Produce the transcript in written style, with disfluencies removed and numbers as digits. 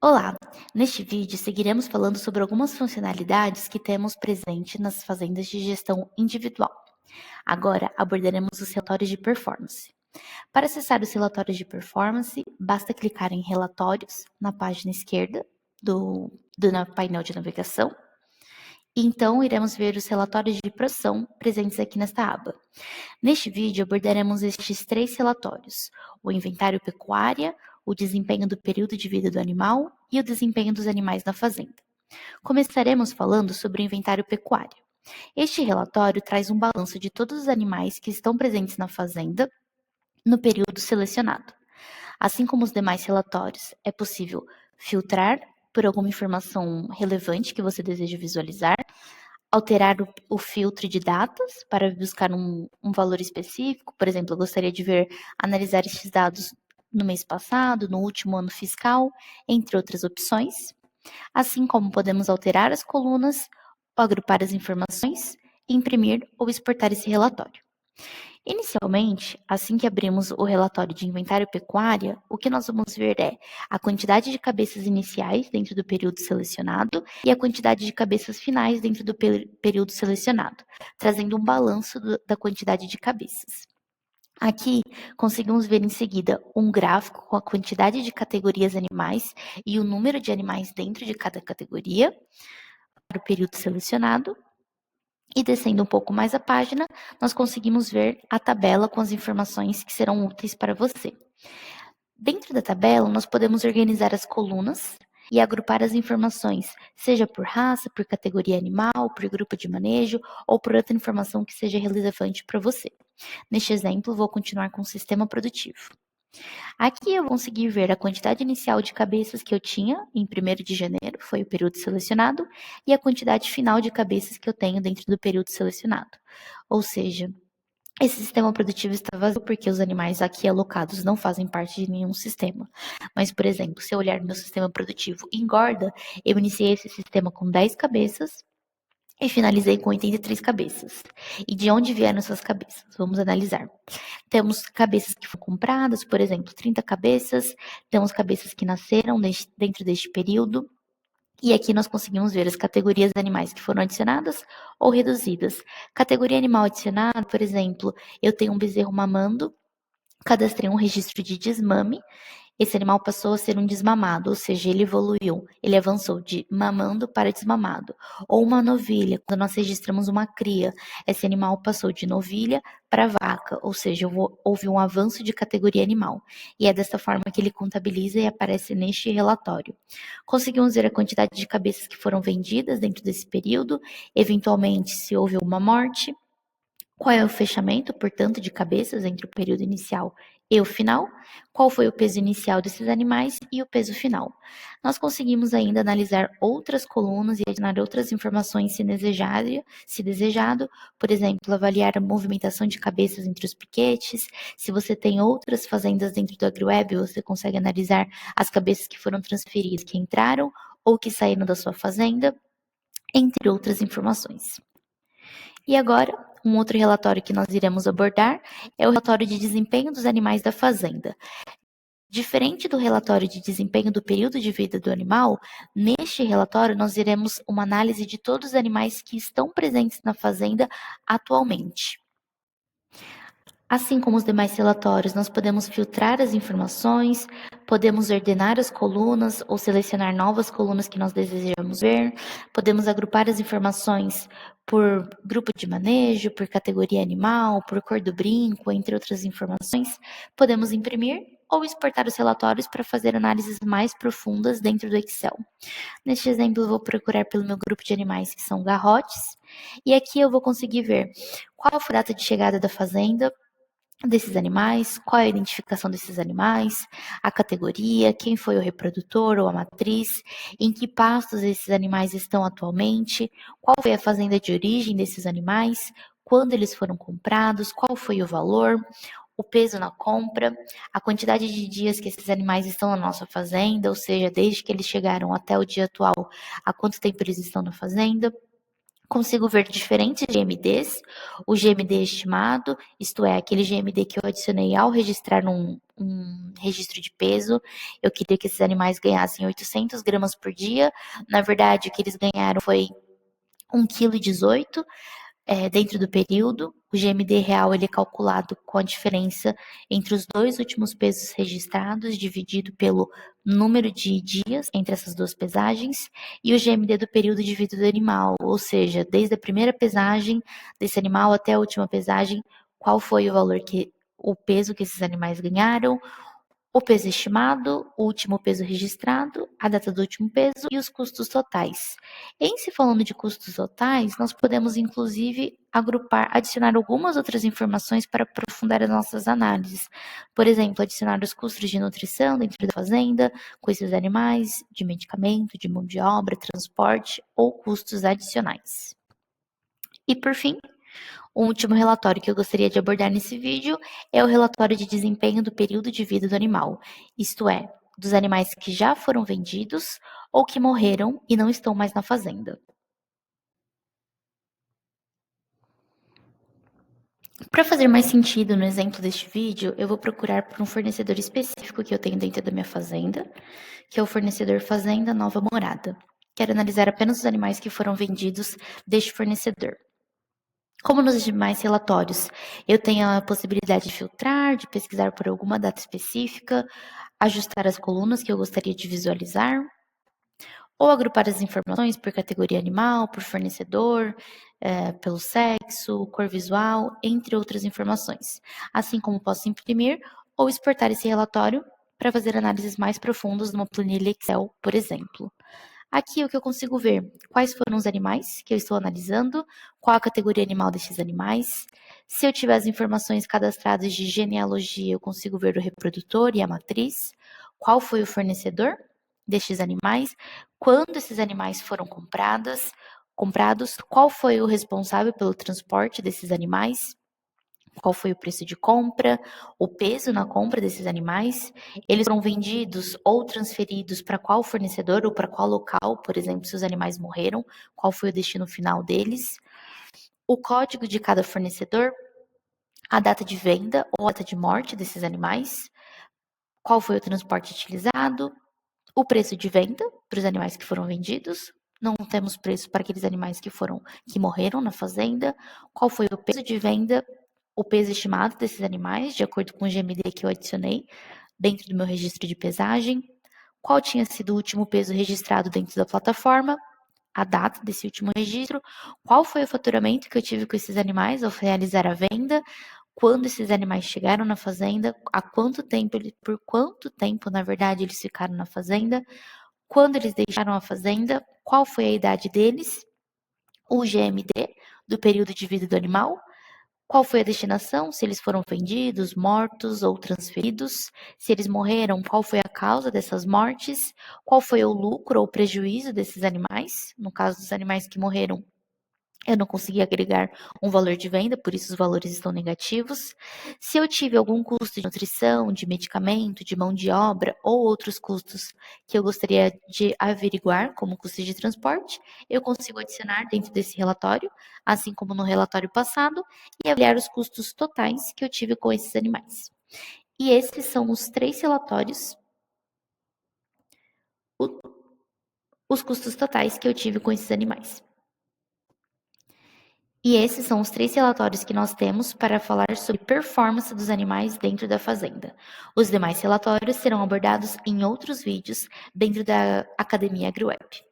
Olá! Neste vídeo, seguiremos falando sobre algumas funcionalidades que temos presente nas fazendas de gestão individual. Agora, abordaremos os relatórios de performance. Para acessar os relatórios de performance, basta clicar em Relatórios, na página esquerda do painel de navegação. E então, iremos ver os relatórios de produção presentes aqui nesta aba. Neste vídeo, abordaremos estes 3 relatórios: o inventário pecuária, o desempenho do período de vida do animal e o desempenho dos animais na fazenda. Começaremos falando sobre o inventário pecuário. Este relatório traz um balanço de todos os animais que estão presentes na fazenda no período selecionado. Assim como os demais relatórios, é possível filtrar por alguma informação relevante que você deseja visualizar, alterar o filtro de datas para buscar um valor específico. Por exemplo, eu gostaria de analisar estes dados no mês passado, no último ano fiscal, entre outras opções. Assim como podemos alterar as colunas, agrupar as informações, imprimir ou exportar esse relatório. Inicialmente, assim que abrimos o relatório de inventário pecuária, o que nós vamos ver é a quantidade de cabeças iniciais dentro do período selecionado e a quantidade de cabeças finais dentro do período selecionado, trazendo um balanço da quantidade de cabeças. Aqui, conseguimos ver em seguida um gráfico com a quantidade de categorias animais e o número de animais dentro de cada categoria para o período selecionado. E descendo um pouco mais a página, nós conseguimos ver a tabela com as informações que serão úteis para você. Dentro da tabela, nós podemos organizar as colunas e agrupar as informações, seja por raça, por categoria animal, por grupo de manejo ou por outra informação que seja relevante para você. Neste exemplo, vou continuar com o sistema produtivo. Aqui eu vou conseguir ver a quantidade inicial de cabeças que eu tinha em 1º de janeiro, foi o período selecionado, e a quantidade final de cabeças que eu tenho dentro do período selecionado. Ou seja, esse sistema produtivo está vazio porque os animais aqui alocados não fazem parte de nenhum sistema. Mas, por exemplo, se eu olhar no meu sistema produtivo engorda, eu iniciei esse sistema com 10 cabeças, e finalizei com 83 cabeças. E de onde vieram essas cabeças? Vamos analisar. Temos cabeças que foram compradas, por exemplo, 30 cabeças. Temos cabeças que nasceram dentro deste período. E aqui nós conseguimos ver as categorias de animais que foram adicionadas ou reduzidas. Categoria animal adicionada, por exemplo, eu tenho um bezerro mamando, cadastrei um registro de desmame. Esse animal passou a ser um desmamado, ou seja, ele evoluiu, ele avançou de mamando para desmamado. Ou uma novilha, quando nós registramos uma cria, esse animal passou de novilha para vaca, ou seja, houve um avanço de categoria animal. E é dessa forma que ele contabiliza e aparece neste relatório. Conseguimos ver a quantidade de cabeças que foram vendidas dentro desse período, eventualmente se houve uma morte. Qual é o fechamento, portanto, de cabeças entre o período inicial e o final? Qual foi o peso inicial desses animais e o peso final? Nós conseguimos ainda analisar outras colunas e adicionar outras informações se desejado, por exemplo, avaliar a movimentação de cabeças entre os piquetes. Se você tem outras fazendas dentro do AgriWeb, você consegue analisar as cabeças que foram transferidas, que entraram ou que saíram da sua fazenda, entre outras informações. E agora, um outro relatório que nós iremos abordar é o relatório de desempenho dos animais da fazenda. Diferente do relatório de desempenho do período de vida do animal, neste relatório nós iremos uma análise de todos os animais que estão presentes na fazenda atualmente. Assim como os demais relatórios, nós podemos filtrar as informações, podemos ordenar as colunas ou selecionar novas colunas que nós desejamos ver, podemos agrupar as informações por grupo de manejo, por categoria animal, por cor do brinco, entre outras informações. Podemos imprimir ou exportar os relatórios para fazer análises mais profundas dentro do Excel. Neste exemplo, eu vou procurar pelo meu grupo de animais, que são garrotes, e aqui eu vou conseguir ver qual foi a data de chegada da fazenda desses animais, qual é a identificação desses animais, a categoria, quem foi o reprodutor ou a matriz, em que pastos esses animais estão atualmente, qual foi a fazenda de origem desses animais, quando eles foram comprados, qual foi o valor, o peso na compra, a quantidade de dias que esses animais estão na nossa fazenda, ou seja, desde que eles chegaram até o dia atual, há quanto tempo eles estão na fazenda, Consigo ver diferentes GMDs, o GMD estimado, isto é, aquele GMD que eu adicionei ao registrar um registro de peso. Eu queria que esses animais ganhassem 800 gramas por dia. Na verdade, o que eles ganharam foi 1,18 kg dentro do período. O GMD real ele é calculado com a diferença entre os dois últimos pesos registrados, dividido pelo número de dias entre essas duas pesagens, e o GMD do período de vida do animal, ou seja, desde a primeira pesagem desse animal até a última pesagem, qual foi o peso que esses animais ganharam, o peso estimado, o último peso registrado, a data do último peso e os custos totais. Em se falando de custos totais, nós podemos inclusive agrupar, adicionar algumas outras informações para aprofundar as nossas análises. Por exemplo, adicionar os custos de nutrição dentro da fazenda, com esses animais, de medicamento, de mão de obra, transporte ou custos adicionais. E por fim, o último relatório que eu gostaria de abordar nesse vídeo é o relatório de desempenho do período de vida do animal, isto é, dos animais que já foram vendidos ou que morreram e não estão mais na fazenda. Para fazer mais sentido no exemplo deste vídeo, eu vou procurar por um fornecedor específico que eu tenho dentro da minha fazenda, que é o fornecedor Fazenda Nova Morada. Quero analisar apenas os animais que foram vendidos deste fornecedor. Como nos demais relatórios, eu tenho a possibilidade de filtrar, de pesquisar por alguma data específica, ajustar as colunas que eu gostaria de visualizar, ou agrupar as informações por categoria animal, por fornecedor, pelo sexo, cor visual, entre outras informações. Assim como posso imprimir ou exportar esse relatório para fazer análises mais profundas numa planilha Excel, por exemplo. Aqui é o que eu consigo ver quais foram os animais que eu estou analisando, qual a categoria animal desses animais. Se eu tiver as informações cadastradas de genealogia, eu consigo ver o reprodutor e a matriz, qual foi o fornecedor destes animais, quando esses animais foram comprados, qual foi o responsável pelo transporte desses animais, qual foi o preço de compra, o peso na compra desses animais, eles foram vendidos ou transferidos para qual fornecedor ou para qual local, por exemplo, se os animais morreram, qual foi o destino final deles, o código de cada fornecedor, a data de venda ou a data de morte desses animais, qual foi o transporte utilizado, o preço de venda para os animais que foram vendidos. Não temos preço para aqueles animais que morreram na fazenda. Qual foi o peso de venda, o peso estimado desses animais, de acordo com o GMD que eu adicionei dentro do meu registro de pesagem. Qual tinha sido o último peso registrado dentro da plataforma, a data desse último registro, qual foi o faturamento que eu tive com esses animais ao realizar a venda, quando esses animais chegaram na fazenda, há quanto tempo, por quanto tempo, na verdade, eles ficaram na fazenda, quando eles deixaram a fazenda, qual foi a idade deles, o GMD do período de vida do animal, qual foi a destinação, se eles foram vendidos, mortos ou transferidos, se eles morreram, qual foi a causa dessas mortes, qual foi o lucro ou prejuízo desses animais, no caso dos animais que morreram, eu não consegui agregar um valor de venda, por isso os valores estão negativos. Se eu tive algum custo de nutrição, de medicamento, de mão de obra ou outros custos que eu gostaria de averiguar, como custos de transporte, eu consigo adicionar dentro desse relatório, assim como no relatório passado, e avaliar os custos totais que eu tive com esses animais. E esses são os 3 relatórios, os custos totais que eu tive com esses animais. E esses são os 3 relatórios que nós temos para falar sobre performance dos animais dentro da fazenda. Os demais relatórios serão abordados em outros vídeos dentro da Academia AgriWeb.